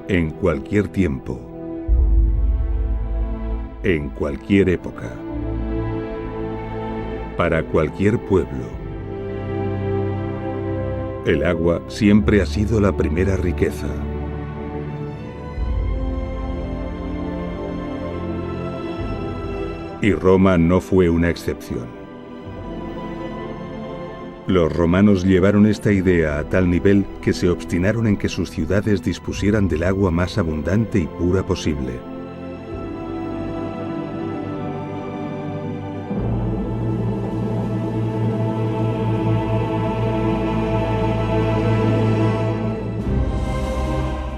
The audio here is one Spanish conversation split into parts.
En cualquier tiempo, en cualquier época, para cualquier pueblo, el agua siempre ha sido la primera riqueza. Y Roma no fue una excepción. Los romanos llevaron esta idea a tal nivel que se obstinaron en que sus ciudades dispusieran del agua más abundante y pura posible.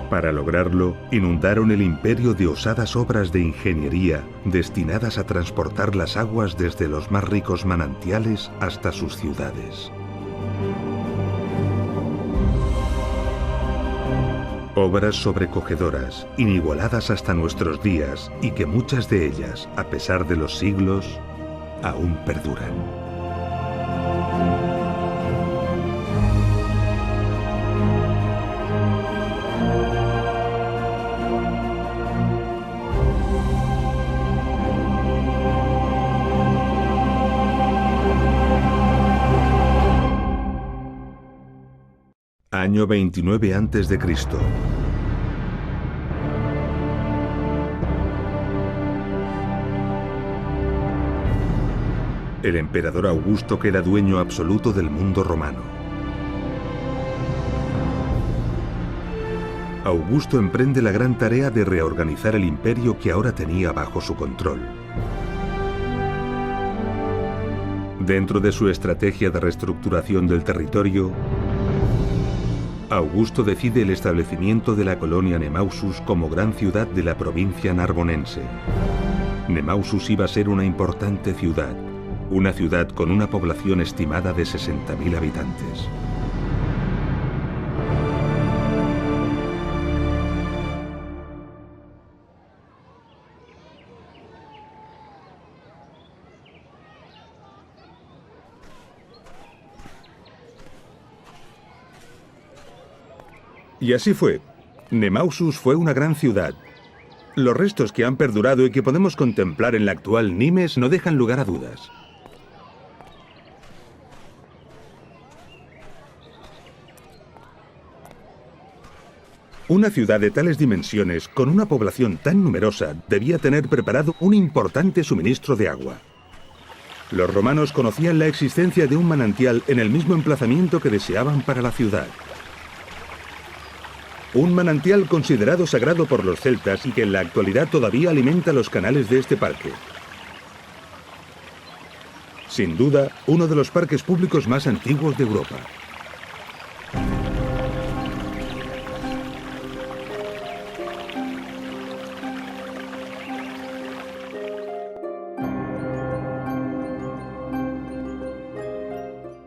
Para lograrlo, inundaron el imperio de osadas obras de ingeniería destinadas a transportar las aguas desde los más ricos manantiales hasta sus ciudades. Obras sobrecogedoras, inigualadas hasta nuestros días, y que muchas de ellas, a pesar de los siglos, aún perduran. Año 29 a.C. El emperador Augusto queda dueño absoluto del mundo romano. Augusto emprende la gran tarea de reorganizar el imperio que ahora tenía bajo su control. Dentro de su estrategia de reestructuración del territorio, Augusto decide el establecimiento de la colonia Nemausus como gran ciudad de la provincia narbonense. Nemausus iba a ser una importante ciudad, una ciudad con una población estimada de 60.000 habitantes. Y así fue. Nemausus fue una gran ciudad. Los restos que han perdurado y que podemos contemplar en la actual Nimes no dejan lugar a dudas. Una ciudad de tales dimensiones, con una población tan numerosa, debía tener preparado un importante suministro de agua. Los romanos conocían la existencia de un manantial en el mismo emplazamiento que deseaban para la ciudad. Un manantial considerado sagrado por los celtas y que en la actualidad todavía alimenta los canales de este parque. Sin duda, uno de los parques públicos más antiguos de Europa.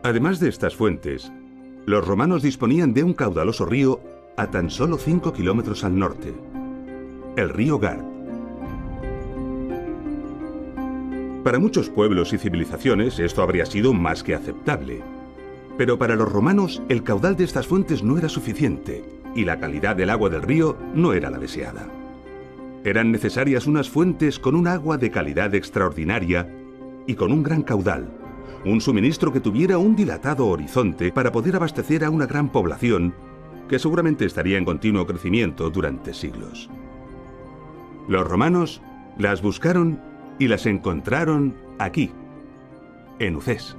Además de estas fuentes, los romanos disponían de un caudaloso río a tan solo 5 kilómetros al norte, el río Gard. Para muchos pueblos y civilizaciones esto habría sido más que aceptable. Pero para los romanos el caudal de estas fuentes no era suficiente y la calidad del agua del río no era la deseada. Eran necesarias unas fuentes con un agua de calidad extraordinaria y con un gran caudal, un suministro que tuviera un dilatado horizonte para poder abastecer a una gran población que seguramente estaría en continuo crecimiento durante siglos. Los romanos las buscaron y las encontraron aquí, en Ucés.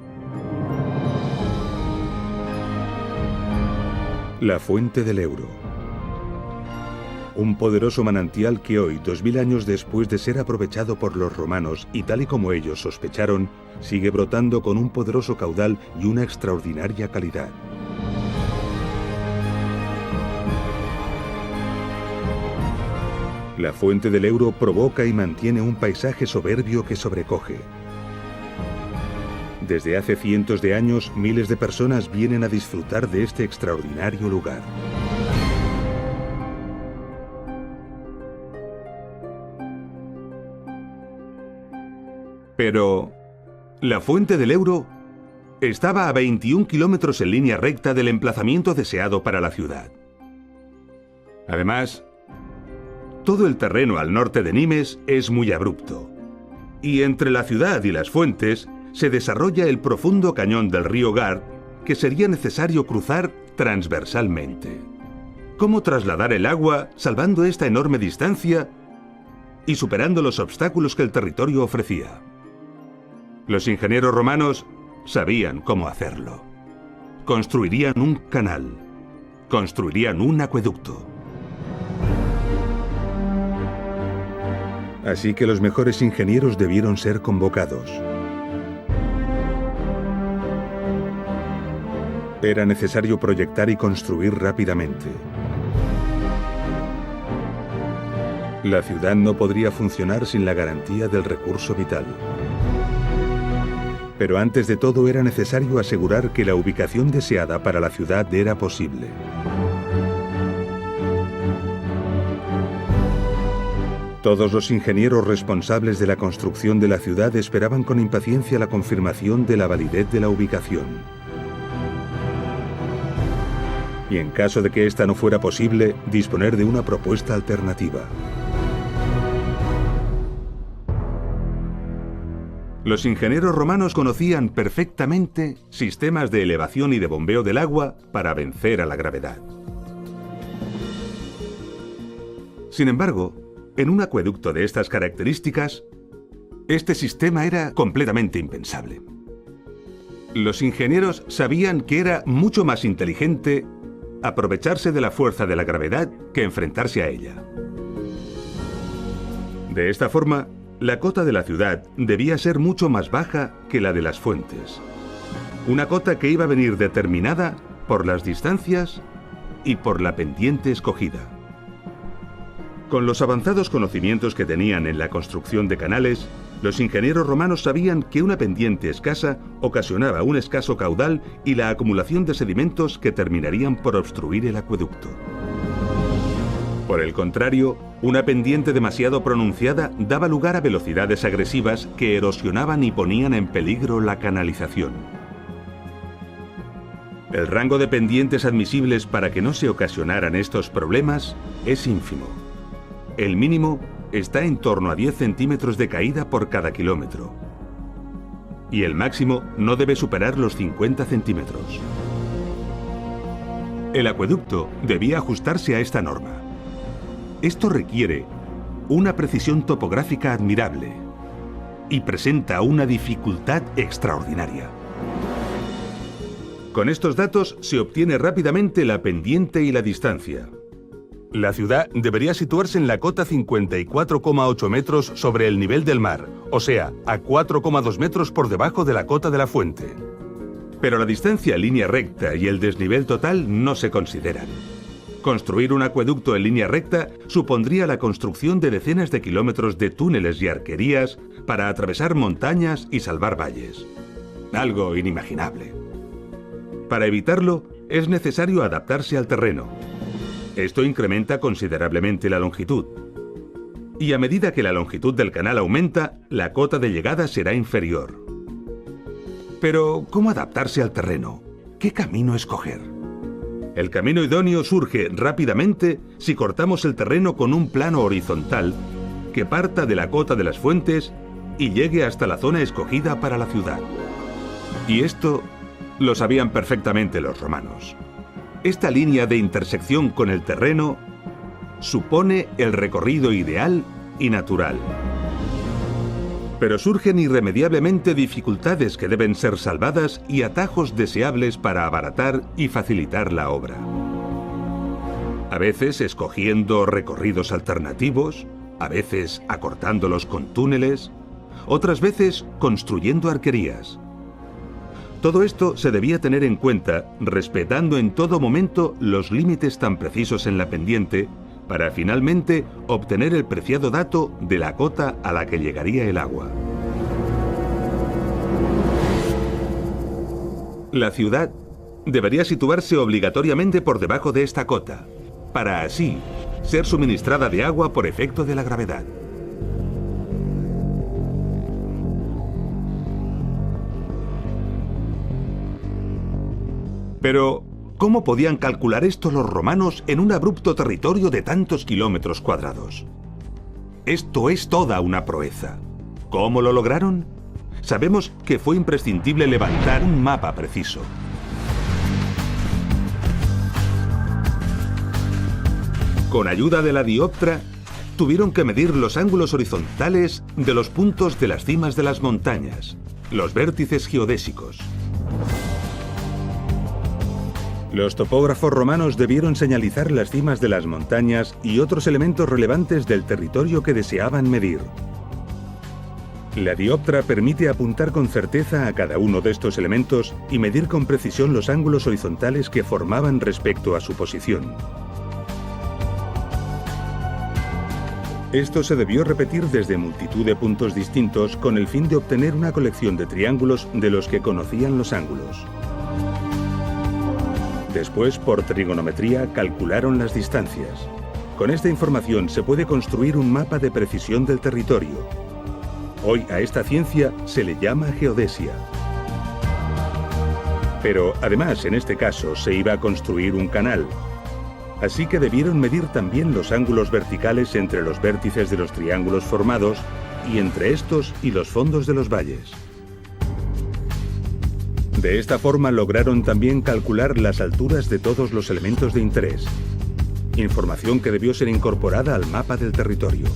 La fuente del Euro. Un poderoso manantial que hoy, 2000 años después de ser aprovechado por los romanos y tal y como ellos sospecharon, sigue brotando con un poderoso caudal y una extraordinaria calidad. La fuente del Euro provoca y mantiene un paisaje soberbio que sobrecoge. Desde hace cientos de años, miles de personas vienen a disfrutar de este extraordinario lugar. Pero la fuente del Euro estaba a 21 kilómetros en línea recta del emplazamiento deseado para la ciudad. Además, Todo el terreno al norte de Nimes es muy abrupto. Y entre la ciudad y las fuentes se desarrolla el profundo cañón del río Gard que sería necesario cruzar transversalmente. ¿Cómo trasladar el agua salvando esta enorme distancia y superando los obstáculos que el territorio ofrecía? Los ingenieros romanos sabían cómo hacerlo. Construirían un canal, construirían un acueducto. Así que los mejores ingenieros debieron ser convocados. Era necesario proyectar y construir rápidamente. La ciudad no podría funcionar sin la garantía del recurso vital. Pero antes de todo era necesario asegurar que la ubicación deseada para la ciudad era posible. Todos los ingenieros responsables de la construcción de la ciudad esperaban con impaciencia la confirmación de la validez de la ubicación. Y en caso de que esta no fuera posible, disponer de una propuesta alternativa. Los ingenieros romanos conocían perfectamente sistemas de elevación y de bombeo del agua para vencer a la gravedad. Sin embargo, en un acueducto de estas características, este sistema era completamente impensable. Los ingenieros sabían que era mucho más inteligente aprovecharse de la fuerza de la gravedad que enfrentarse a ella. De esta forma, la cota de la ciudad debía ser mucho más baja que la de las fuentes. Una cota que iba a venir determinada por las distancias y por la pendiente escogida. Con los avanzados conocimientos que tenían en la construcción de canales, los ingenieros romanos sabían que una pendiente escasa ocasionaba un escaso caudal y la acumulación de sedimentos que terminarían por obstruir el acueducto. Por el contrario, una pendiente demasiado pronunciada daba lugar a velocidades agresivas que erosionaban y ponían en peligro la canalización. El rango de pendientes admisibles para que no se ocasionaran estos problemas es ínfimo. El mínimo está en torno a 10 centímetros de caída por cada kilómetro. Y el máximo no debe superar los 50 centímetros. El acueducto debía ajustarse a esta norma. Esto requiere una precisión topográfica admirable y presenta una dificultad extraordinaria. Con estos datos se obtiene rápidamente la pendiente y la distancia. La ciudad debería situarse en la cota 54,8 metros sobre el nivel del mar, o sea, a 4,2 metros por debajo de la cota de la fuente. Pero la distancia en línea recta y el desnivel total no se consideran. Construir un acueducto en línea recta supondría la construcción de decenas de kilómetros de túneles y arquerías para atravesar montañas y salvar valles. Algo inimaginable. Para evitarlo, es necesario adaptarse al terreno. Esto incrementa considerablemente la longitud. Y a medida que la longitud del canal aumenta, la cota de llegada será inferior. Pero, ¿cómo adaptarse al terreno? ¿Qué camino escoger? El camino idóneo surge rápidamente si cortamos el terreno con un plano horizontal que parta de la cota de las fuentes y llegue hasta la zona escogida para la ciudad. Y esto lo sabían perfectamente los romanos. Esta línea de intersección con el terreno supone el recorrido ideal y natural. Pero surgen irremediablemente dificultades que deben ser salvadas y atajos deseables para abaratar y facilitar la obra. A veces escogiendo recorridos alternativos, a veces acortándolos con túneles, otras veces construyendo arquerías. Todo esto se debía tener en cuenta, respetando en todo momento los límites tan precisos en la pendiente, para finalmente obtener el preciado dato de la cota a la que llegaría el agua. La ciudad debería situarse obligatoriamente por debajo de esta cota, para así ser suministrada de agua por efecto de la gravedad. Pero, ¿Cómo podían calcular esto los romanos en un abrupto territorio de tantos kilómetros cuadrados? Esto es toda una proeza. ¿Cómo lo lograron? Sabemos que fue imprescindible levantar un mapa preciso. Con ayuda de la dioptra, tuvieron que medir los ángulos horizontales de los puntos de las cimas de las montañas, los vértices geodésicos. Los topógrafos romanos debieron señalizar las cimas de las montañas y otros elementos relevantes del territorio que deseaban medir. La dioptra permite apuntar con certeza a cada uno de estos elementos y medir con precisión los ángulos horizontales que formaban respecto a su posición. Esto se debió repetir desde multitud de puntos distintos con el fin de obtener una colección de triángulos de los que conocían los ángulos. Después, por trigonometría, calcularon las distancias. Con esta información se puede construir un mapa de precisión del territorio. Hoy a esta ciencia se le llama geodesia. Pero además, en este caso, se iba a construir un canal. Así que debieron medir también los ángulos verticales entre los vértices de los triángulos formados y entre estos y los fondos de los valles. De esta forma lograron también calcular las alturas de todos los elementos de interés, información que debió ser incorporada al mapa del territorio.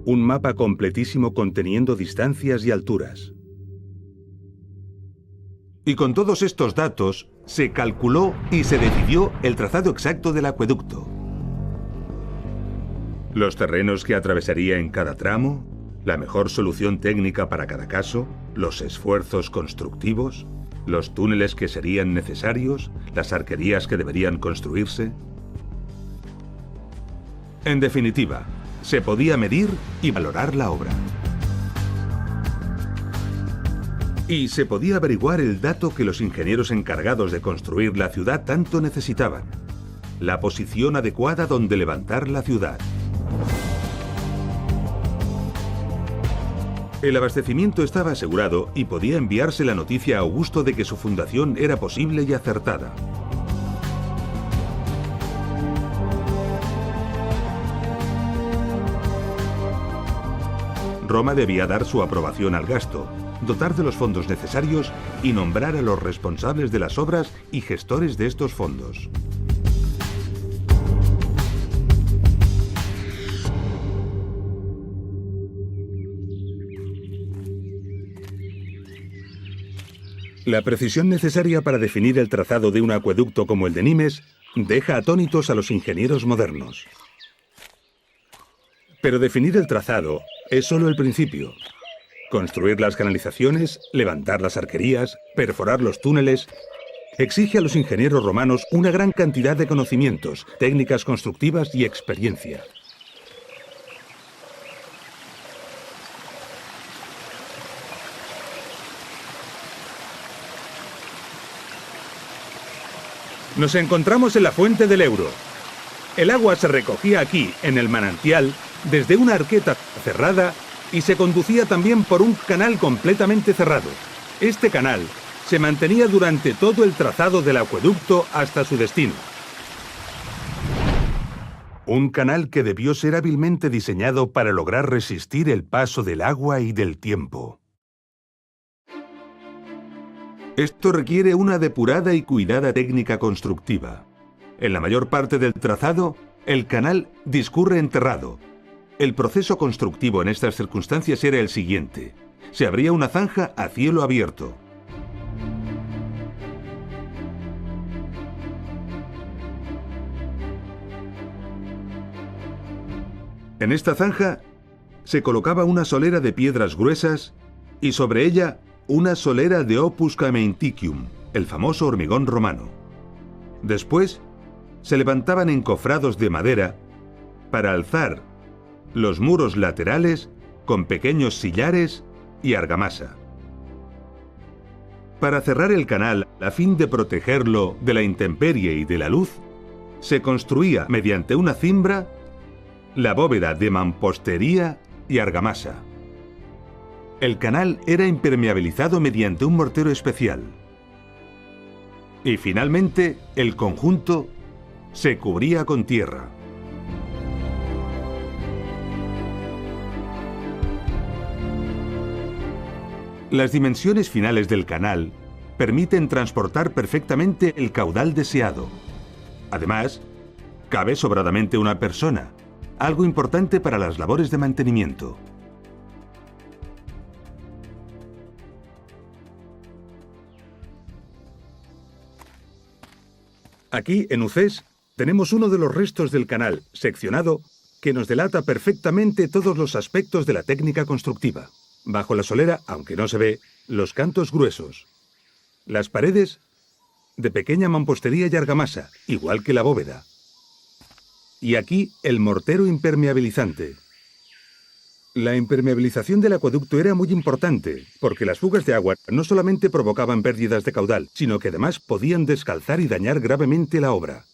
Un mapa completísimo conteniendo distancias y alturas. Y con todos estos datos, se calculó y se decidió el trazado exacto del acueducto. Los terrenos que atravesaría en cada tramo, la mejor solución técnica para cada caso, los esfuerzos constructivos, los túneles que serían necesarios, las arquerías que deberían construirse. En definitiva, se podía medir y valorar la obra. Y se podía averiguar el dato que los ingenieros encargados de construir la ciudad tanto necesitaban: la posición adecuada donde levantar la ciudad. El abastecimiento estaba asegurado y podía enviarse la noticia a Augusto de que su fundación era posible y acertada. Roma debía dar su aprobación al gasto, dotar de los fondos necesarios y nombrar a los responsables de las obras y gestores de estos fondos. La precisión necesaria para definir el trazado de un acueducto como el de Nimes deja atónitos a los ingenieros modernos. Pero definir el trazado es solo el principio. Construir las canalizaciones, levantar las arquerías, perforar los túneles, exige a los ingenieros romanos una gran cantidad de conocimientos, técnicas constructivas y experiencia. Nos encontramos en la fuente del Euro. El agua se recogía aquí, en el manantial, desde una arqueta cerrada y se conducía también por un canal completamente cerrado. Este canal se mantenía durante todo el trazado del acueducto hasta su destino. Un canal que debió ser hábilmente diseñado para lograr resistir el paso del agua y del tiempo. Esto requiere una depurada y cuidada técnica constructiva. En la mayor parte del trazado, el canal discurre enterrado. El proceso constructivo en estas circunstancias era el siguiente: se abría una zanja a cielo abierto. En esta zanja se colocaba una solera de piedras gruesas y sobre ella una solera de opus caementicium, el famoso hormigón romano. Después se levantaban encofrados de madera para alzar los muros laterales con pequeños sillares y argamasa. Para cerrar el canal, a fin de protegerlo de la intemperie y de la luz, se construía mediante una cimbra la bóveda de mampostería y argamasa. El canal era impermeabilizado mediante un mortero especial. Y finalmente, el conjunto se cubría con tierra. Las dimensiones finales del canal permiten transportar perfectamente el caudal deseado. Además, cabe sobradamente una persona, algo importante para las labores de mantenimiento. Aquí, en Ucés, tenemos uno de los restos del canal, seccionado, que nos delata perfectamente todos los aspectos de la técnica constructiva. Bajo la solera, aunque no se ve, los cantos gruesos. Las paredes, de pequeña mampostería y argamasa, igual que la bóveda. Y aquí, el mortero impermeabilizante. La impermeabilización del acueducto era muy importante, porque las fugas de agua no solamente provocaban pérdidas de caudal, sino que además podían descalzar y dañar gravemente la obra.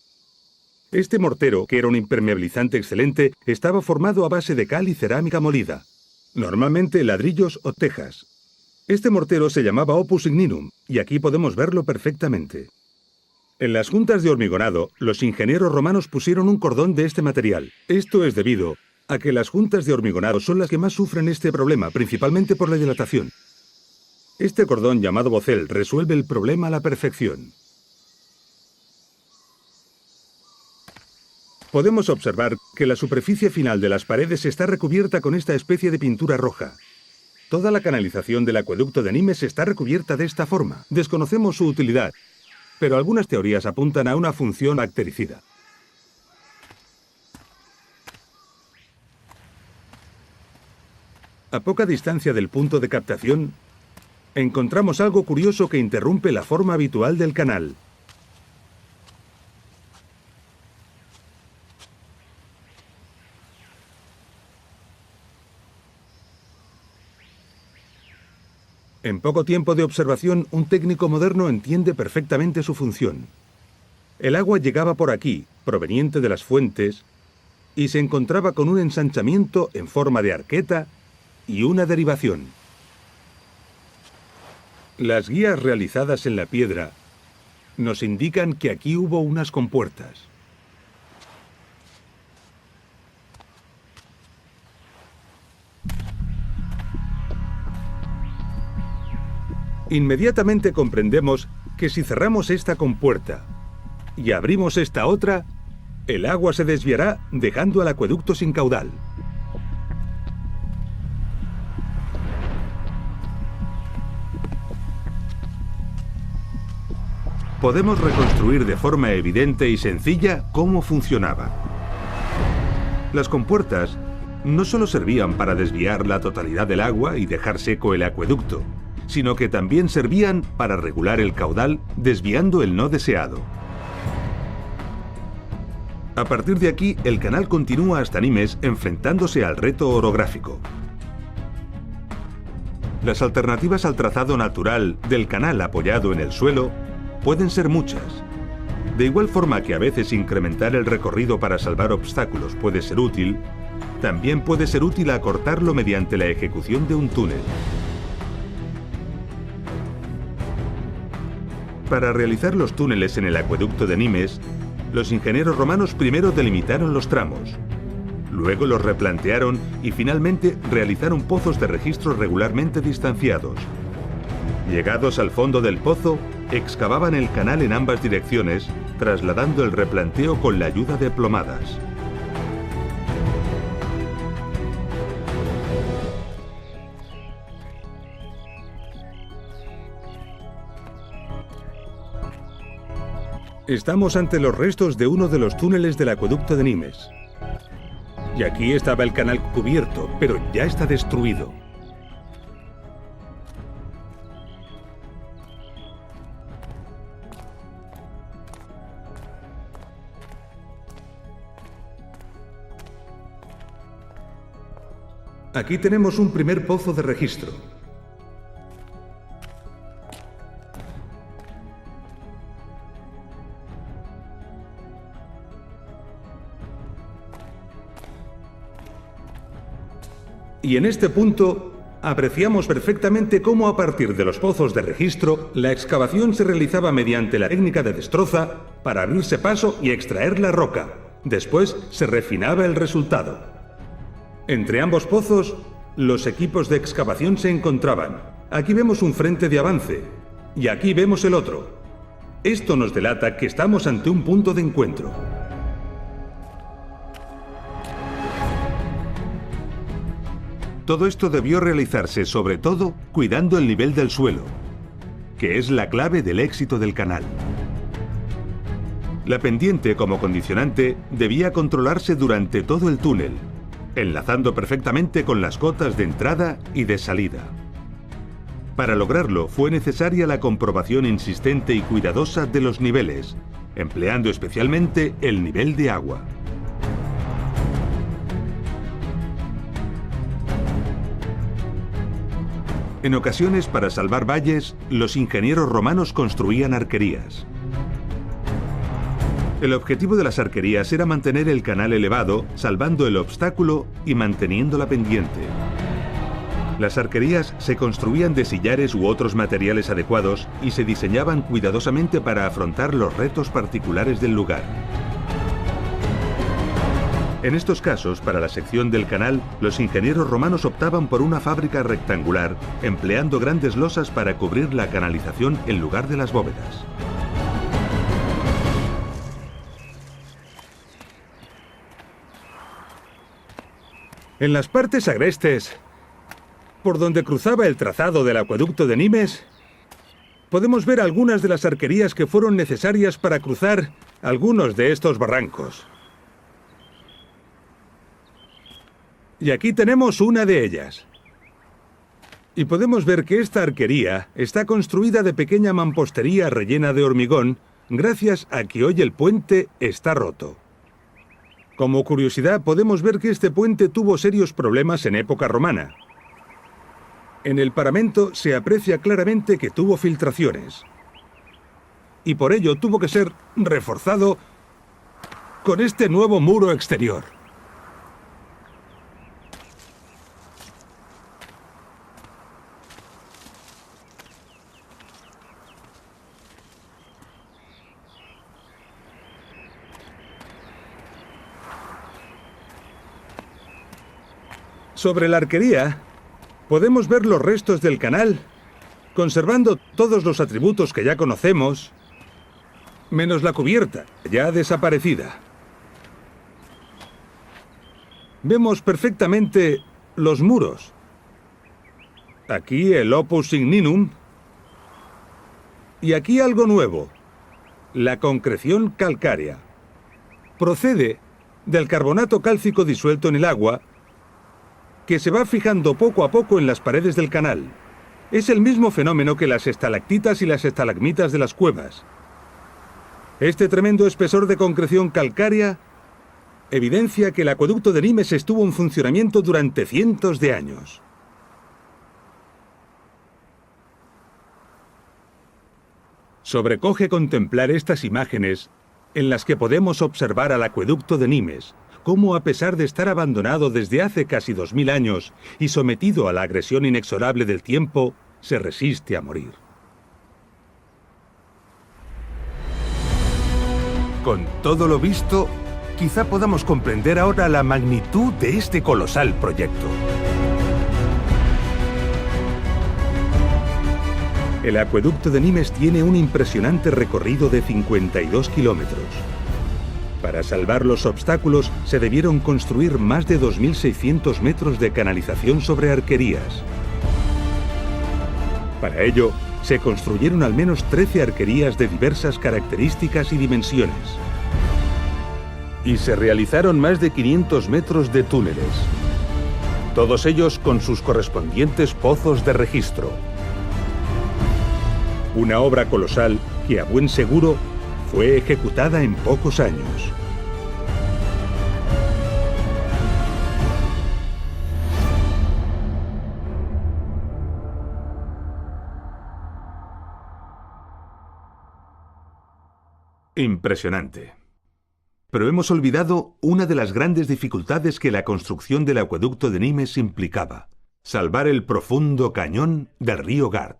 Este mortero, que era un impermeabilizante excelente, estaba formado a base de cal y cerámica molida, normalmente ladrillos o tejas. Este mortero se llamaba opus igninum, y aquí podemos verlo perfectamente. En las juntas de hormigonado, los ingenieros romanos pusieron un cordón de este material. Esto es debido a que las juntas de hormigonado son las que más sufren este problema, principalmente por la dilatación. Este cordón llamado bocel resuelve el problema a la perfección. Podemos observar que la superficie final de las paredes está recubierta con esta especie de pintura roja. Toda la canalización del acueducto de Nimes está recubierta de esta forma. Desconocemos su utilidad, pero algunas teorías apuntan a una función bactericida. A poca distancia del punto de captación, encontramos algo curioso que interrumpe la forma habitual del canal. En poco tiempo de observación, un técnico moderno entiende perfectamente su función. El agua llegaba por aquí, proveniente de las fuentes, y se encontraba con un ensanchamiento en forma de arqueta y una derivación. Las guías realizadas en la piedra nos indican que aquí hubo unas compuertas. Inmediatamente comprendemos que si cerramos esta compuerta y abrimos esta otra, el agua se desviará dejando al acueducto sin caudal. Podemos reconstruir de forma evidente y sencilla cómo funcionaba. Las compuertas no solo servían para desviar la totalidad del agua y dejar seco el acueducto, sino que también servían para regular el caudal desviando el no deseado. A partir de aquí, el canal continúa hasta Nimes enfrentándose al reto orográfico. Las alternativas al trazado natural del canal apoyado en el suelo pueden ser muchas. De igual forma que a veces incrementar el recorrido para salvar obstáculos puede ser útil, también puede ser útil acortarlo mediante la ejecución de un túnel. Para realizar los túneles en el acueducto de Nimes, los ingenieros romanos primero delimitaron los tramos, luego los replantearon y finalmente realizaron pozos de registro regularmente distanciados. Llegados al fondo del pozo, excavaban el canal en ambas direcciones, trasladando el replanteo con la ayuda de plomadas. Estamos ante los restos de uno de los túneles del acueducto de Nimes. Y aquí estaba el canal cubierto, pero ya está destruido. Aquí tenemos un primer pozo de registro. Y en este punto apreciamos perfectamente cómo a partir de los pozos de registro, la excavación se realizaba mediante la técnica de destroza para abrirse paso y extraer la roca. Después se refinaba el resultado. Entre ambos pozos, los equipos de excavación se encontraban. Aquí vemos un frente de avance y aquí vemos el otro. Esto nos delata que estamos ante un punto de encuentro. Todo esto debió realizarse sobre todo cuidando el nivel del suelo, que es la clave del éxito del canal. La pendiente como condicionante debía controlarse durante todo el túnel, enlazando perfectamente con las cotas de entrada y de salida. Para lograrlo fue necesaria la comprobación insistente y cuidadosa de los niveles, empleando especialmente el nivel de agua. En ocasiones, para salvar valles, los ingenieros romanos construían arquerías. El objetivo de las arquerías era mantener el canal elevado, salvando el obstáculo y manteniendo la pendiente. Las arquerías se construían de sillares u otros materiales adecuados y se diseñaban cuidadosamente para afrontar los retos particulares del lugar. En estos casos, para la sección del canal, los ingenieros romanos optaban por una fábrica rectangular, empleando grandes losas para cubrir la canalización en lugar de las bóvedas. En las partes agrestes, por donde cruzaba el trazado del acueducto de Nimes, podemos ver algunas de las arquerías que fueron necesarias para cruzar algunos de estos barrancos. Y aquí tenemos una de ellas. Y podemos ver que esta arquería está construida de pequeña mampostería rellena de hormigón, gracias a que hoy el puente está roto. Como curiosidad, podemos ver que este puente tuvo serios problemas en época romana. En el paramento se aprecia claramente que tuvo filtraciones. Y por ello tuvo que ser reforzado con este nuevo muro exterior. Sobre la arquería, podemos ver los restos del canal, conservando todos los atributos que ya conocemos, menos la cubierta, ya desaparecida. Vemos perfectamente los muros. Aquí el opus signinum, y aquí algo nuevo, la concreción calcárea. Procede del carbonato cálcico disuelto en el agua, que se va fijando poco a poco en las paredes del canal. Es el mismo fenómeno que las estalactitas y las estalagmitas de las cuevas. Este tremendo espesor de concreción calcárea evidencia que el acueducto de Nimes estuvo en funcionamiento durante cientos de años. Sobrecoge contemplar estas imágenes en las que podemos observar al acueducto de Nimes, cómo a pesar de estar abandonado desde hace casi 2000 años y sometido a la agresión inexorable del tiempo, se resiste a morir. Con todo lo visto, quizá podamos comprender ahora la magnitud de este colosal proyecto. El acueducto de Nimes tiene un impresionante recorrido de 52 kilómetros. Para salvar los obstáculos, se debieron construir más de 2.600 metros de canalización sobre arquerías. Para ello, se construyeron al menos 13 arquerías de diversas características y dimensiones. Y se realizaron más de 500 metros de túneles, todos ellos con sus correspondientes pozos de registro. Una obra colosal que, a buen seguro, fue ejecutada en pocos años. Impresionante. Pero hemos olvidado una de las grandes dificultades que la construcción del acueducto de Nimes implicaba: Salvar el profundo cañón del río Gard.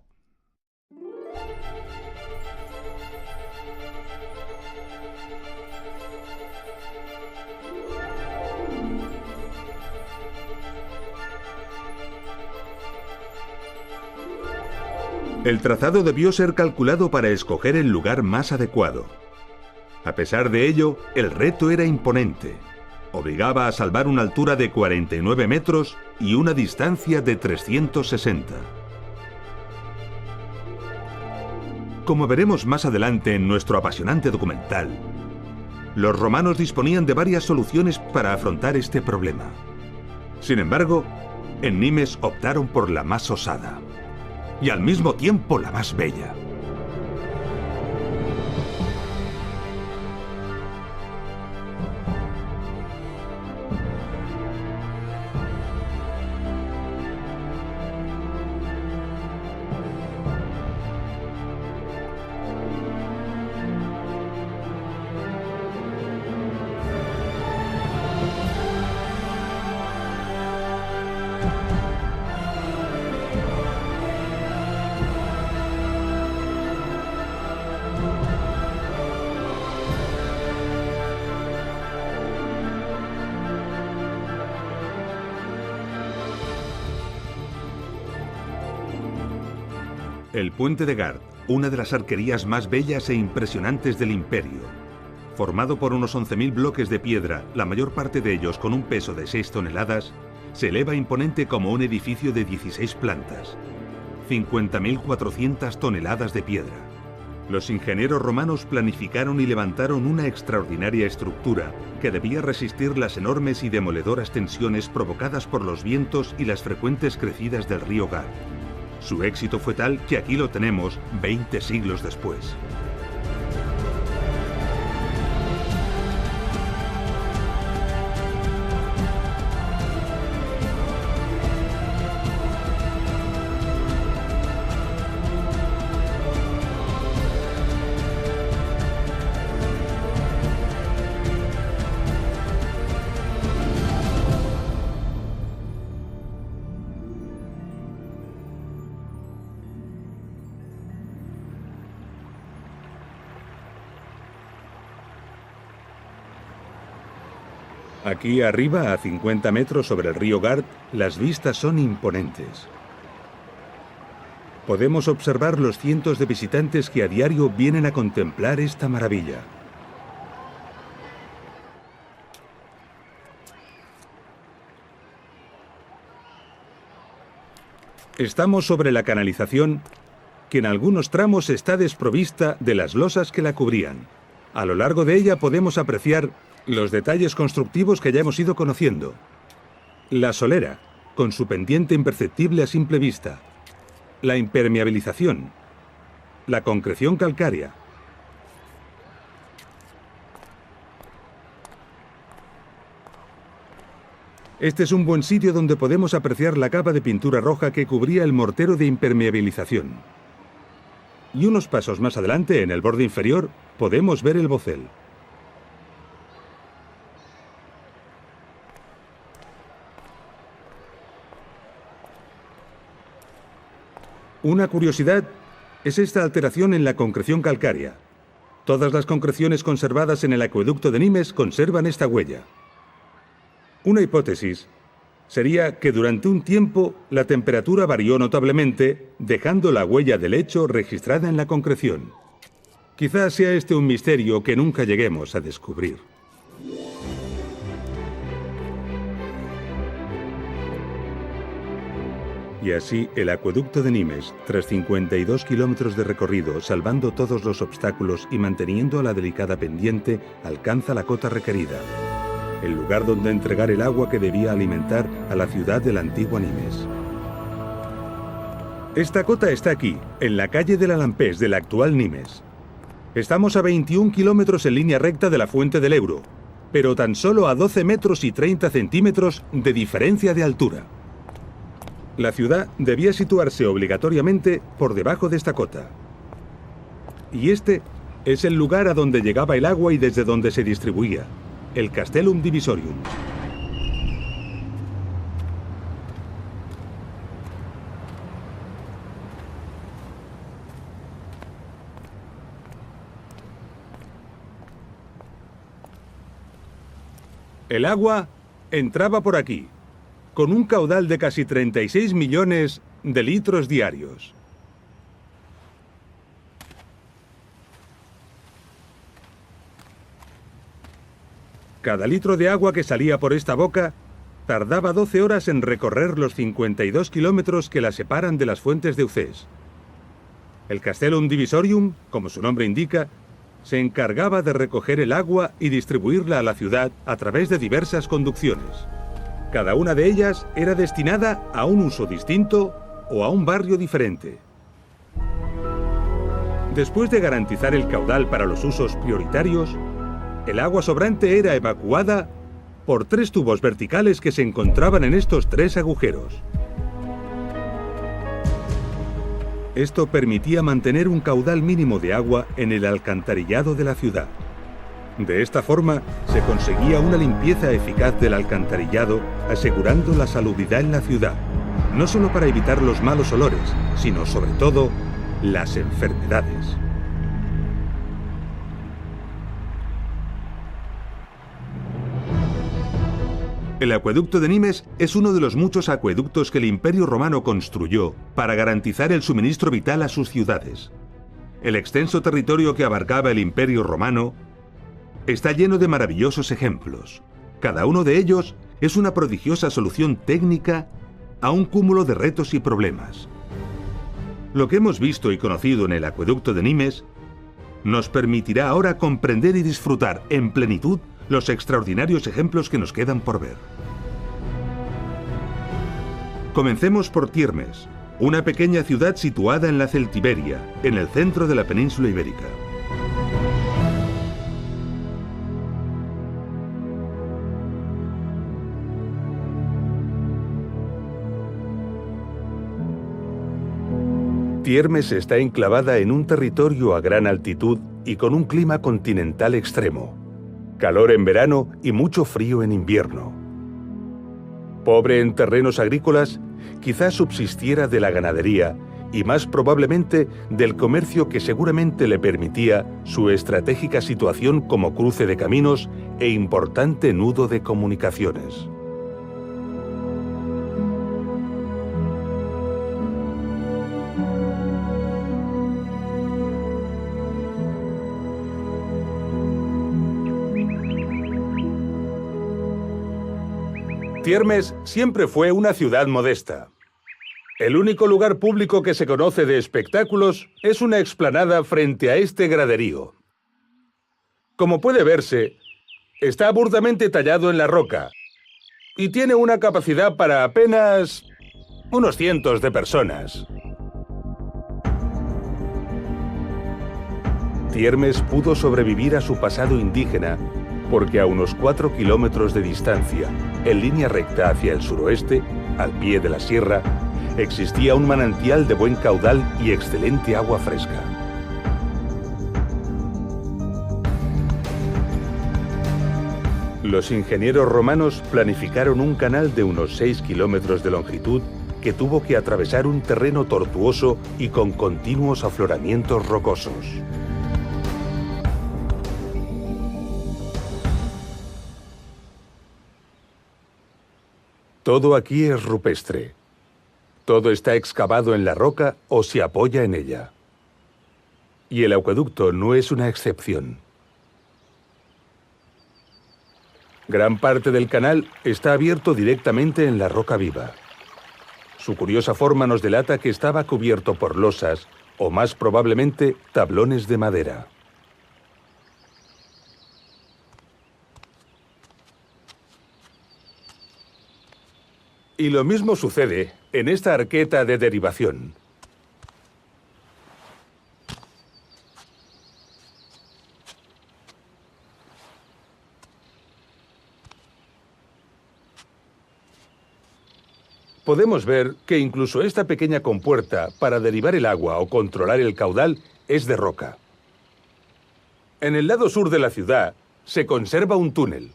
El trazado debió ser calculado para escoger el lugar más adecuado. A pesar de ello, el reto era imponente. Obligaba a salvar una altura de 49 metros y una distancia de 360. Como veremos más adelante en nuestro apasionante documental, los romanos disponían de varias soluciones para afrontar este problema. Sin embargo, en Nimes optaron por la más osada y al mismo tiempo la más bella. El puente de Gard, una de las arquerías más bellas e impresionantes del imperio. Formado por unos 11.000 bloques de piedra, la mayor parte de ellos con un peso de 6 toneladas, se eleva imponente como un edificio de 16 plantas. 50.400 toneladas de piedra. Los ingenieros romanos planificaron y levantaron una extraordinaria estructura que debía resistir las enormes y demoledoras tensiones provocadas por los vientos y las frecuentes crecidas del río Gard. Su éxito fue tal que aquí lo tenemos 20 siglos después. Aquí arriba, a 50 metros sobre el río Gard, las vistas son imponentes. Podemos observar los cientos de visitantes que a diario vienen a contemplar esta maravilla. Estamos sobre la canalización, que en algunos tramos está desprovista de las losas que la cubrían. A lo largo de ella podemos apreciar los detalles constructivos que ya hemos ido conociendo. La solera, con su pendiente imperceptible a simple vista. La impermeabilización. La concreción calcárea. Este es un buen sitio donde podemos apreciar la capa de pintura roja que cubría el mortero de impermeabilización. Y unos pasos más adelante, en el borde inferior, podemos ver el bocel. Una curiosidad es esta alteración en la concreción calcárea. Todas las concreciones conservadas en el acueducto de Nimes conservan esta huella. Una hipótesis sería que durante un tiempo la temperatura varió notablemente, dejando la huella del hecho registrada en la concreción. Quizás sea este un misterio que nunca lleguemos a descubrir. Y así, el acueducto de Nimes, tras 52 kilómetros de recorrido, salvando todos los obstáculos y manteniendo la delicada pendiente, alcanza la cota requerida, el lugar donde entregar el agua que debía alimentar a la ciudad de la antigua Nimes. Esta cota está aquí, en la calle del Alampés de la actual Nimes. Estamos a 21 kilómetros en línea recta de la fuente del Ebro, pero tan solo a 12 metros y 30 centímetros de diferencia de altura. La ciudad debía situarse obligatoriamente por debajo de esta cota. Y este es el lugar a donde llegaba el agua y desde donde se distribuía, el Castellum Divisorium. El agua entraba por aquí, con un caudal de casi 36 millones de litros diarios. Cada litro de agua que salía por esta boca tardaba 12 horas en recorrer los 52 kilómetros que la separan de las fuentes de Ucés. El Castellum Divisorium, como su nombre indica, se encargaba de recoger el agua y distribuirla a la ciudad a través de diversas conducciones. Cada una de ellas era destinada a un uso distinto o a un barrio diferente. Después de garantizar el caudal para los usos prioritarios, el agua sobrante era evacuada por 3 tubos verticales que se encontraban en estos 3 agujeros. Esto permitía mantener un caudal mínimo de agua en el alcantarillado de la ciudad. De esta forma, se conseguía una limpieza eficaz del alcantarillado, asegurando la salubridad en la ciudad, no solo para evitar los malos olores, sino sobre todo las enfermedades. El acueducto de Nimes es uno de los muchos acueductos que el Imperio Romano construyó para garantizar el suministro vital a sus ciudades. El extenso territorio que abarcaba el Imperio Romano está lleno de maravillosos ejemplos. Cada uno de ellos es una prodigiosa solución técnica a un cúmulo de retos y problemas. Lo que hemos visto y conocido en el acueducto de Nimes nos permitirá ahora comprender y disfrutar en plenitud los extraordinarios ejemplos que nos quedan por ver. Comencemos por Tiermes, una pequeña ciudad situada en la Celtiberia, en el centro de la península ibérica. Tiermes está enclavada en un territorio a gran altitud y con un clima continental extremo. Calor en verano y mucho frío en invierno. Pobre en terrenos agrícolas, quizás subsistiera de la ganadería y más probablemente del comercio que seguramente le permitía su estratégica situación como cruce de caminos e importante nudo de comunicaciones. Tiermes siempre fue una ciudad modesta. El único lugar público que se conoce de espectáculos es una explanada frente a este graderío. Como puede verse, está burdamente tallado en la roca y tiene una capacidad para apenas unos cientos de personas. Tiermes pudo sobrevivir a su pasado indígena porque a unos 4 kilómetros de distancia, en línea recta hacia el suroeste, al pie de la sierra, existía un manantial de buen caudal y excelente agua fresca. Los ingenieros romanos planificaron un canal de unos 6 kilómetros de longitud que tuvo que atravesar un terreno tortuoso y con continuos afloramientos rocosos. Todo aquí es rupestre. Todo está excavado en la roca o se apoya en ella. Y el acueducto no es una excepción. Gran parte del canal está abierto directamente en la roca viva. Su curiosa forma nos delata que estaba cubierto por losas o más probablemente tablones de madera. Y lo mismo sucede en esta arqueta de derivación. Podemos ver que incluso esta pequeña compuerta para derivar el agua o controlar el caudal es de roca. En el lado sur de la ciudad se conserva un túnel.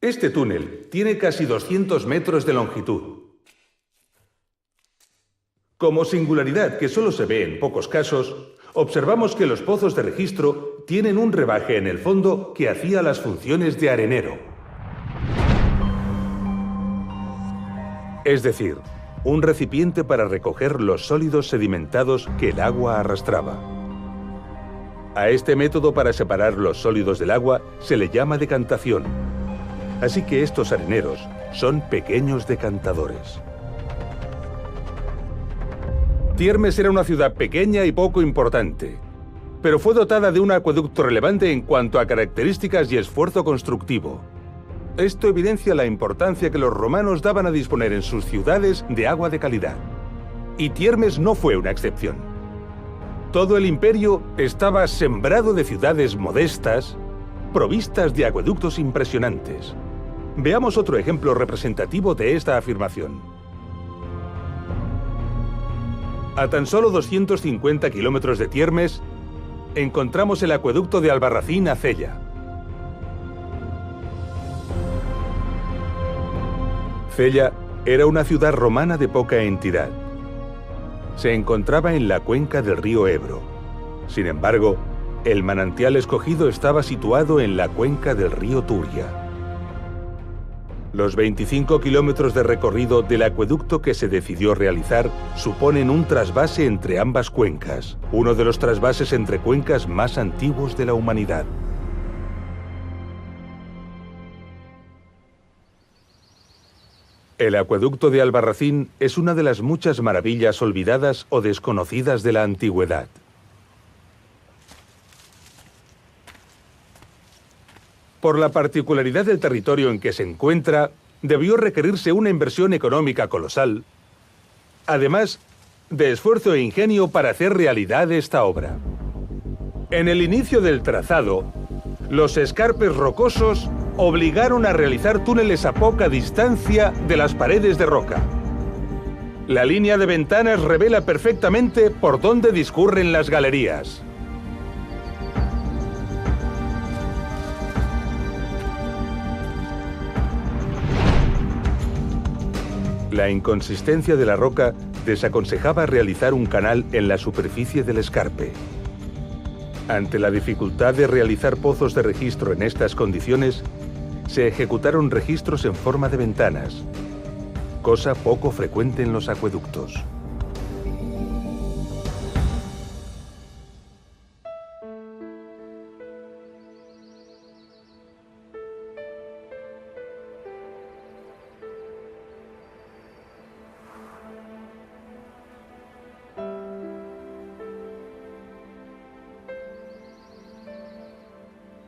Este túnel tiene casi 200 metros de longitud. Como singularidad que solo se ve en pocos casos, observamos que los pozos de registro tienen un rebaje en el fondo que hacía las funciones de arenero. Es decir, un recipiente para recoger los sólidos sedimentados que el agua arrastraba. A este método para separar los sólidos del agua se le llama decantación. Así que estos areneros son pequeños decantadores. Tiermes era una ciudad pequeña y poco importante, pero fue dotada de un acueducto relevante en cuanto a características y esfuerzo constructivo. Esto evidencia la importancia que los romanos daban a disponer en sus ciudades de agua de calidad. Y Tiermes no fue una excepción. Todo el imperio estaba sembrado de ciudades modestas, provistas de acueductos impresionantes. Veamos otro ejemplo representativo de esta afirmación. A tan solo 250 kilómetros de Tiermes, encontramos el acueducto de Albarracín a Cella. Cella era una ciudad romana de poca entidad. Se encontraba en la cuenca del río Ebro. Sin embargo, el manantial escogido estaba situado en la cuenca del río Turia. Los 25 kilómetros de recorrido del acueducto que se decidió realizar suponen un trasvase entre ambas cuencas, uno de los trasvases entre cuencas más antiguos de la humanidad. El acueducto de Albarracín es una de las muchas maravillas olvidadas o desconocidas de la antigüedad. Por la particularidad del territorio en que se encuentra, debió requerirse una inversión económica colosal, además de esfuerzo e ingenio para hacer realidad esta obra. En el inicio del trazado, los escarpes rocosos obligaron a realizar túneles a poca distancia de las paredes de roca. La línea de ventanas revela perfectamente por dónde discurren las galerías. La inconsistencia de la roca desaconsejaba realizar un canal en la superficie del escarpe. Ante la dificultad de realizar pozos de registro en estas condiciones, se ejecutaron registros en forma de ventanas, cosa poco frecuente en los acueductos.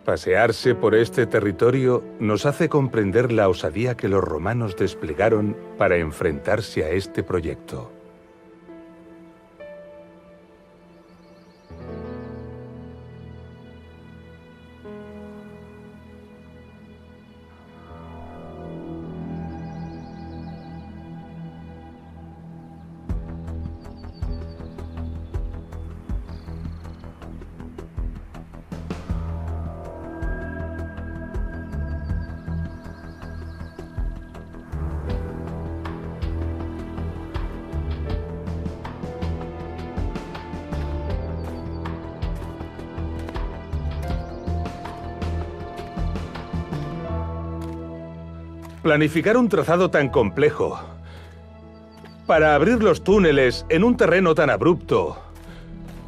Pasearse por este territorio nos hace comprender la osadía que los romanos desplegaron para enfrentarse a este proyecto. Planificar un trazado tan complejo para abrir los túneles en un terreno tan abrupto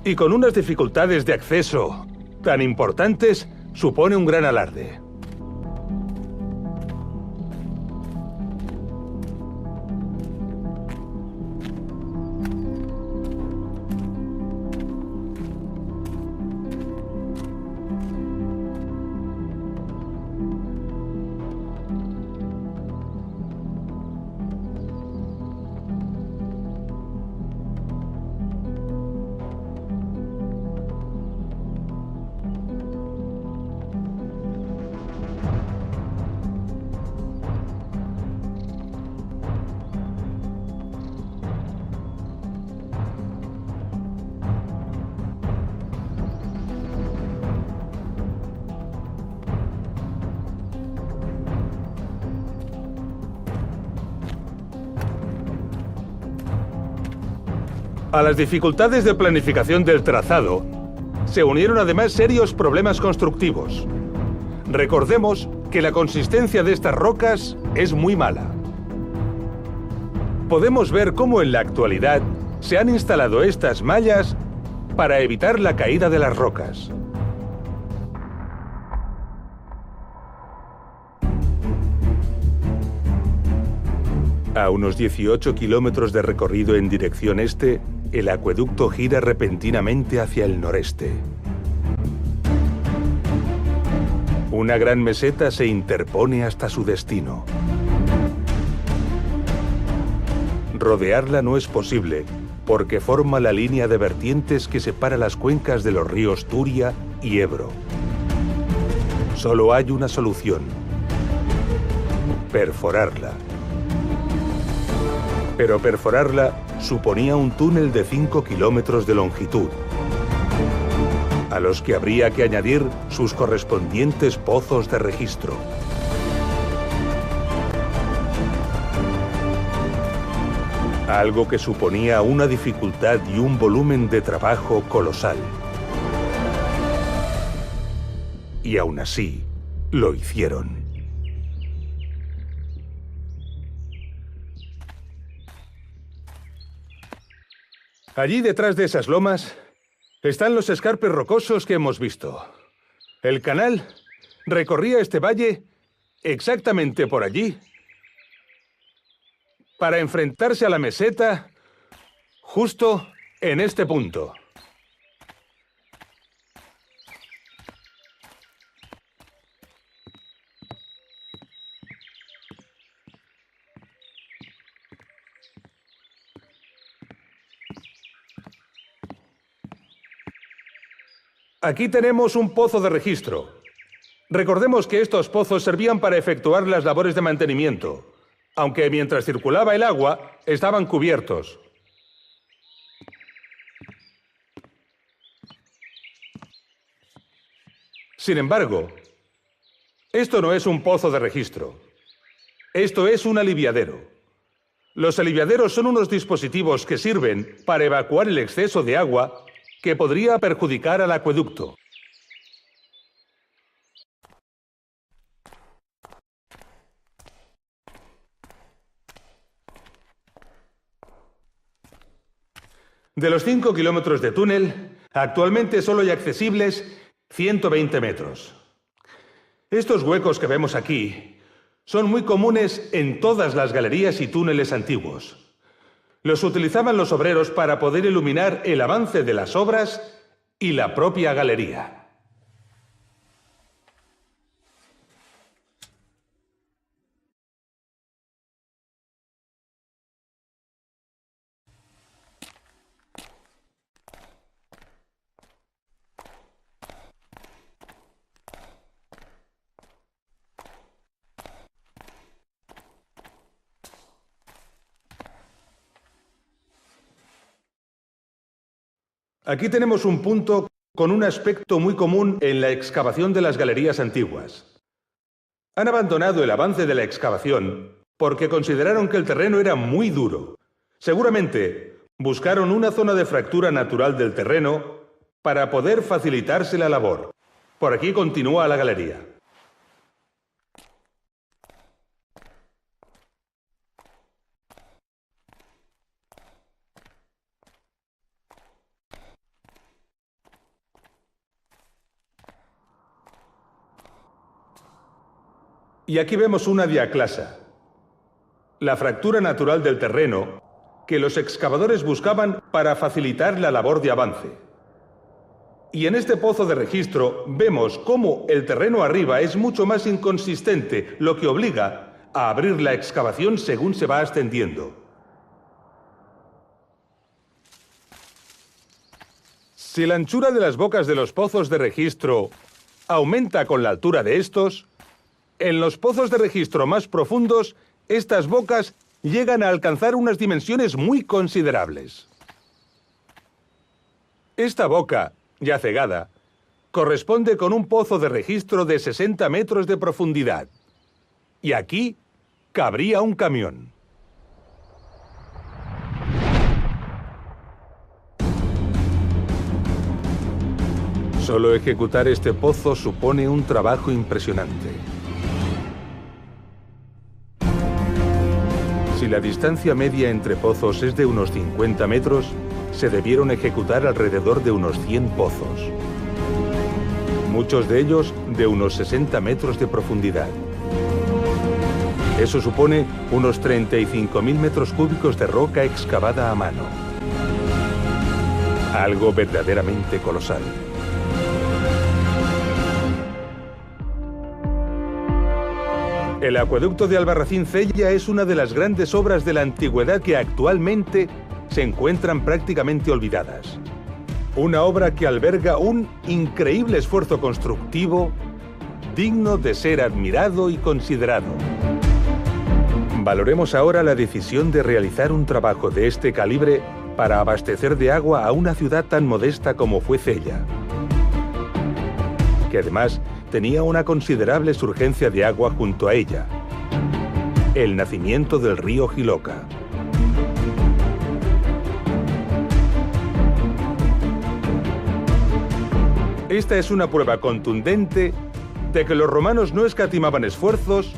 y con unas dificultades de acceso tan importantes supone un gran alarde. A las dificultades de planificación del trazado, se unieron además serios problemas constructivos. Recordemos que la consistencia de estas rocas es muy mala. Podemos ver cómo en la actualidad se han instalado estas mallas para evitar la caída de las rocas. A unos 18 kilómetros de recorrido en dirección este, el acueducto gira repentinamente hacia el noreste. Una gran meseta se interpone hasta su destino. Rodearla no es posible, porque forma la línea de vertientes que separa las cuencas de los ríos Turia y Ebro. Solo hay una solución: perforarla. Pero perforarla suponía un túnel de 5 kilómetros de longitud, a los que habría que añadir sus correspondientes pozos de registro. Algo que suponía una dificultad y un volumen de trabajo colosal. Y aún así, lo hicieron. Allí detrás de esas lomas están los escarpes rocosos que hemos visto. El canal recorría este valle exactamente por allí para enfrentarse a la meseta justo en este punto. Aquí tenemos un pozo de registro. Recordemos que estos pozos servían para efectuar las labores de mantenimiento, aunque mientras circulaba el agua, estaban cubiertos. Sin embargo, esto no es un pozo de registro. Esto es un aliviadero. Los aliviaderos son unos dispositivos que sirven para evacuar el exceso de agua que podría perjudicar al acueducto. De los 5 kilómetros de túnel, actualmente solo hay accesibles 120 metros. Estos huecos que vemos aquí son muy comunes en todas las galerías y túneles antiguos. Los utilizaban los obreros para poder iluminar el avance de las obras y la propia galería. Aquí tenemos un punto con un aspecto muy común en la excavación de las galerías antiguas. Han abandonado el avance de la excavación porque consideraron que el terreno era muy duro. Seguramente buscaron una zona de fractura natural del terreno para poder facilitarse la labor. Por aquí continúa la galería. Y aquí vemos una diaclasa, la fractura natural del terreno que los excavadores buscaban para facilitar la labor de avance. Y en este pozo de registro vemos cómo el terreno arriba es mucho más inconsistente, lo que obliga a abrir la excavación según se va ascendiendo. Si la anchura de las bocas de los pozos de registro aumenta con la altura de estos, en los pozos de registro más profundos, estas bocas llegan a alcanzar unas dimensiones muy considerables. Esta boca, ya cegada, corresponde con un pozo de registro de 60 metros de profundidad. Y aquí cabría un camión. Solo ejecutar este pozo supone un trabajo impresionante. Si la distancia media entre pozos es de unos 50 metros, se debieron ejecutar alrededor de unos 100 pozos. Muchos de ellos de unos 60 metros de profundidad. Eso supone unos 35.000 metros cúbicos de roca excavada a mano. Algo verdaderamente colosal. El acueducto de Albarracín-Cella es una de las grandes obras de la antigüedad que actualmente se encuentran prácticamente olvidadas. Una obra que alberga un increíble esfuerzo constructivo digno de ser admirado y considerado. Valoremos ahora la decisión de realizar un trabajo de este calibre para abastecer de agua a una ciudad tan modesta como fue Cella, que además tenía una considerable surgencia de agua junto a ella: el nacimiento del río Jiloca. Esta es una prueba contundente de que los romanos no escatimaban esfuerzos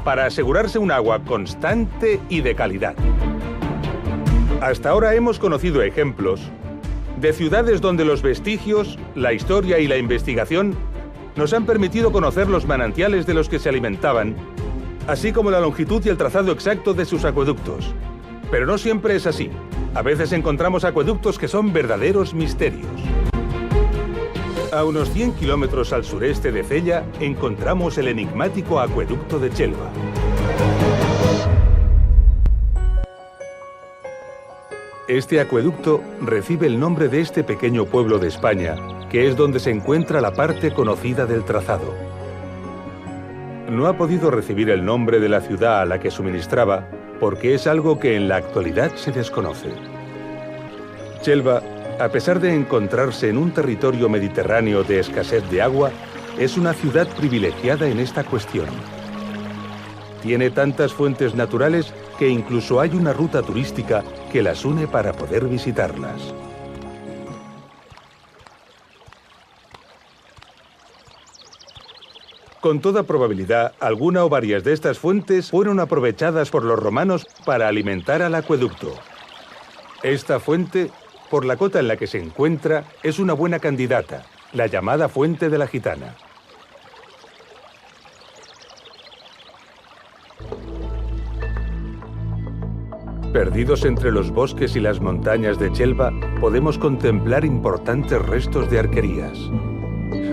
para asegurarse un agua constante y de calidad. Hasta ahora hemos conocido ejemplos de ciudades donde los vestigios, la historia y la investigación nos han permitido conocer los manantiales de los que se alimentaban, así como la longitud y el trazado exacto de sus acueductos. Pero no siempre es así. A veces encontramos acueductos que son verdaderos misterios. A unos 100 kilómetros al sureste de Cella encontramos el enigmático acueducto de Chelva. Este acueducto recibe el nombre de este pequeño pueblo de España, que es donde se encuentra la parte conocida del trazado. No ha podido recibir el nombre de la ciudad a la que suministraba porque es algo que en la actualidad se desconoce. Chelva, a pesar de encontrarse en un territorio mediterráneo de escasez de agua, es una ciudad privilegiada en esta cuestión. Tiene tantas fuentes naturales que incluso hay una ruta turística que las une para poder visitarlas. Con toda probabilidad, alguna o varias de estas fuentes fueron aprovechadas por los romanos para alimentar al acueducto. Esta fuente, por la cota en la que se encuentra, es una buena candidata, la llamada Fuente de la Gitana. Perdidos entre los bosques y las montañas de Chelva, podemos contemplar importantes restos de arquerías.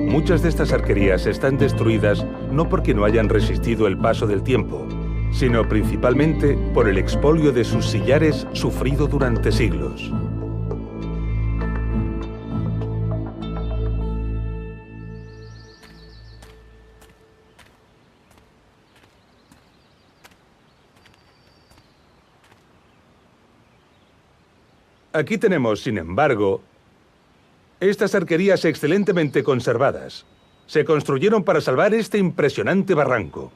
Muchas de estas arquerías están destruidas no porque no hayan resistido el paso del tiempo, sino principalmente por el expolio de sus sillares sufrido durante siglos. Aquí tenemos, sin embargo, estas arquerías excelentemente conservadas. Se construyeron para salvar este impresionante barranco.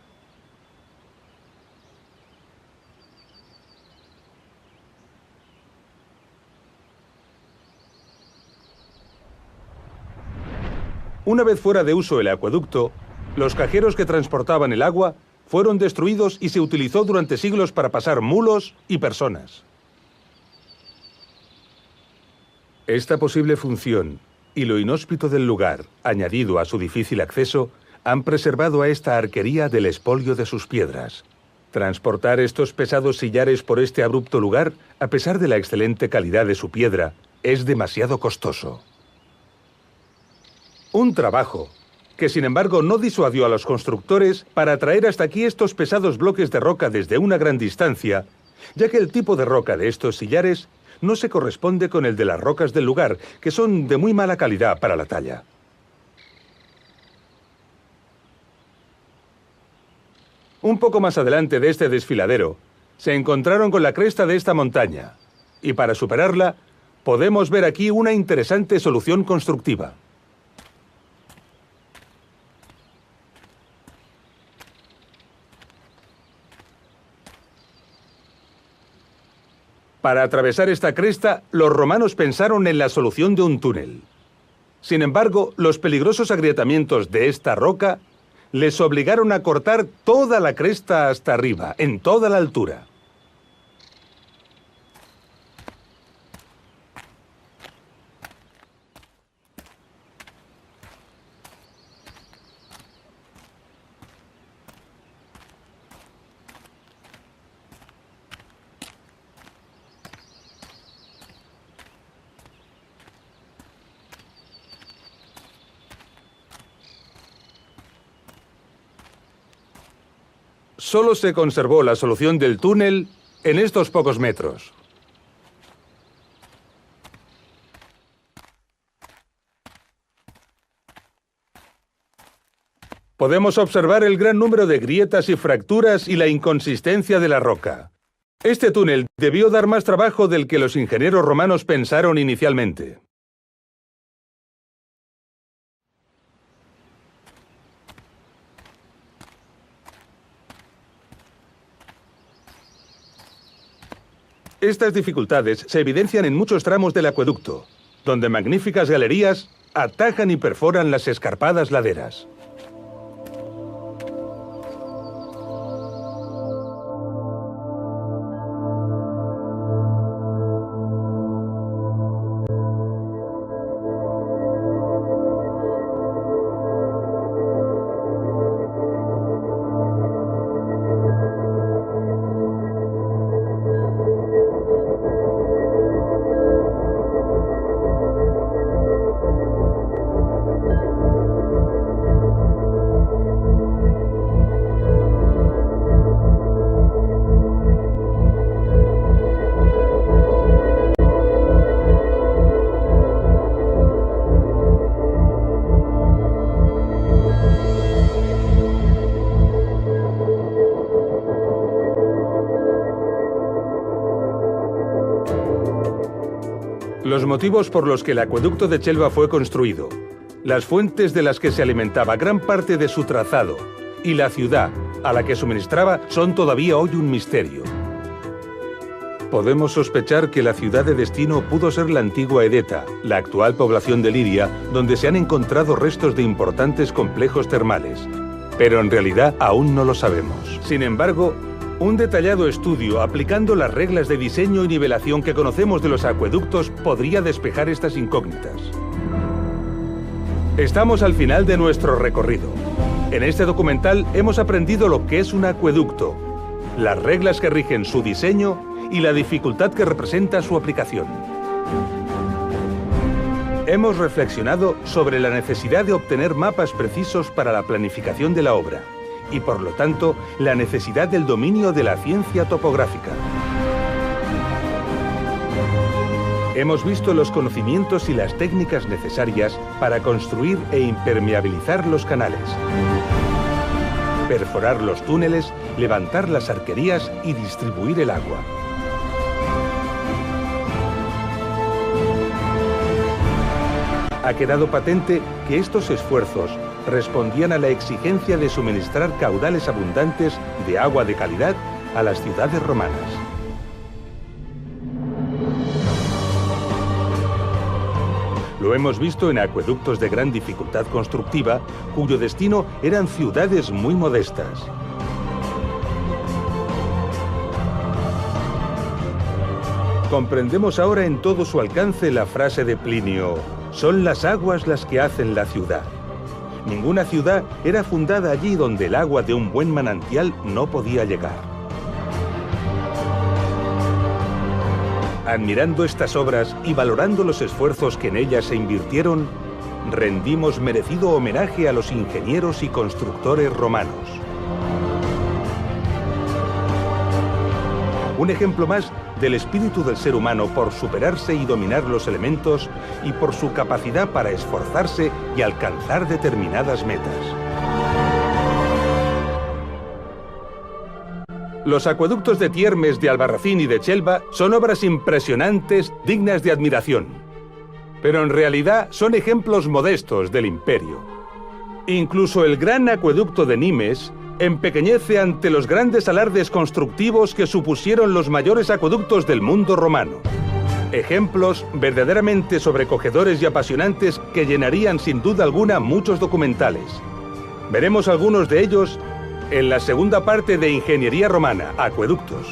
Una vez fuera de uso el acueducto, los cajeros que transportaban el agua fueron destruidos y se utilizó durante siglos para pasar mulos y personas. Esta posible función y lo inhóspito del lugar, añadido a su difícil acceso, han preservado a esta arquería del expolio de sus piedras. Transportar estos pesados sillares por este abrupto lugar, a pesar de la excelente calidad de su piedra, es demasiado costoso. Un trabajo que, sin embargo, no disuadió a los constructores para traer hasta aquí estos pesados bloques de roca desde una gran distancia, ya que el tipo de roca de estos sillares no se corresponde con el de las rocas del lugar, que son de muy mala calidad para la talla. Un poco más adelante de este desfiladero, se encontraron con la cresta de esta montaña, y para superarla, podemos ver aquí una interesante solución constructiva. Para atravesar esta cresta, los romanos pensaron en la solución de un túnel. Sin embargo, los peligrosos agrietamientos de esta roca les obligaron a cortar toda la cresta hasta arriba, en toda la altura. Solo se conservó la solución del túnel en estos pocos metros. Podemos observar el gran número de grietas y fracturas y la inconsistencia de la roca. Este túnel debió dar más trabajo del que los ingenieros romanos pensaron inicialmente. Estas dificultades se evidencian en muchos tramos del acueducto, donde magníficas galerías atajan y perforan las escarpadas laderas. Los motivos por los que el acueducto de Chelva fue construido, las fuentes de las que se alimentaba gran parte de su trazado y la ciudad a la que suministraba son todavía hoy un misterio. Podemos sospechar que la ciudad de destino pudo ser la antigua Edeta, la actual población de Liria, donde se han encontrado restos de importantes complejos termales, pero en realidad aún no lo sabemos. Sin embargo, un detallado estudio aplicando las reglas de diseño y nivelación que conocemos de los acueductos podría despejar estas incógnitas. Estamos al final de nuestro recorrido. En este documental hemos aprendido lo que es un acueducto, las reglas que rigen su diseño y la dificultad que representa su aplicación. Hemos reflexionado sobre la necesidad de obtener mapas precisos para la planificación de la obra y, por lo tanto, la necesidad del dominio de la ciencia topográfica. Hemos visto los conocimientos y las técnicas necesarias para construir e impermeabilizar los canales, perforar los túneles, levantar las arquerías y distribuir el agua. Ha quedado patente que estos esfuerzos respondían a la exigencia de suministrar caudales abundantes de agua de calidad a las ciudades romanas. Lo hemos visto en acueductos de gran dificultad constructiva, cuyo destino eran ciudades muy modestas. Comprendemos ahora en todo su alcance la frase de Plinio: son las aguas las que hacen la ciudad. Ninguna ciudad era fundada allí donde el agua de un buen manantial no podía llegar. Admirando estas obras y valorando los esfuerzos que en ellas se invirtieron, rendimos merecido homenaje a los ingenieros y constructores romanos. Un ejemplo más del espíritu del ser humano por superarse y dominar los elementos y por su capacidad para esforzarse y alcanzar determinadas metas. Los acueductos de Tiermes, de Albarracín y de Chelva son obras impresionantes, dignas de admiración. Pero en realidad son ejemplos modestos del imperio. Incluso el gran acueducto de Nimes empequeñece ante los grandes alardes constructivos que supusieron los mayores acueductos del mundo romano. Ejemplos verdaderamente sobrecogedores y apasionantes que llenarían sin duda alguna muchos documentales. Veremos algunos de ellos en la segunda parte de Ingeniería Romana, Acueductos.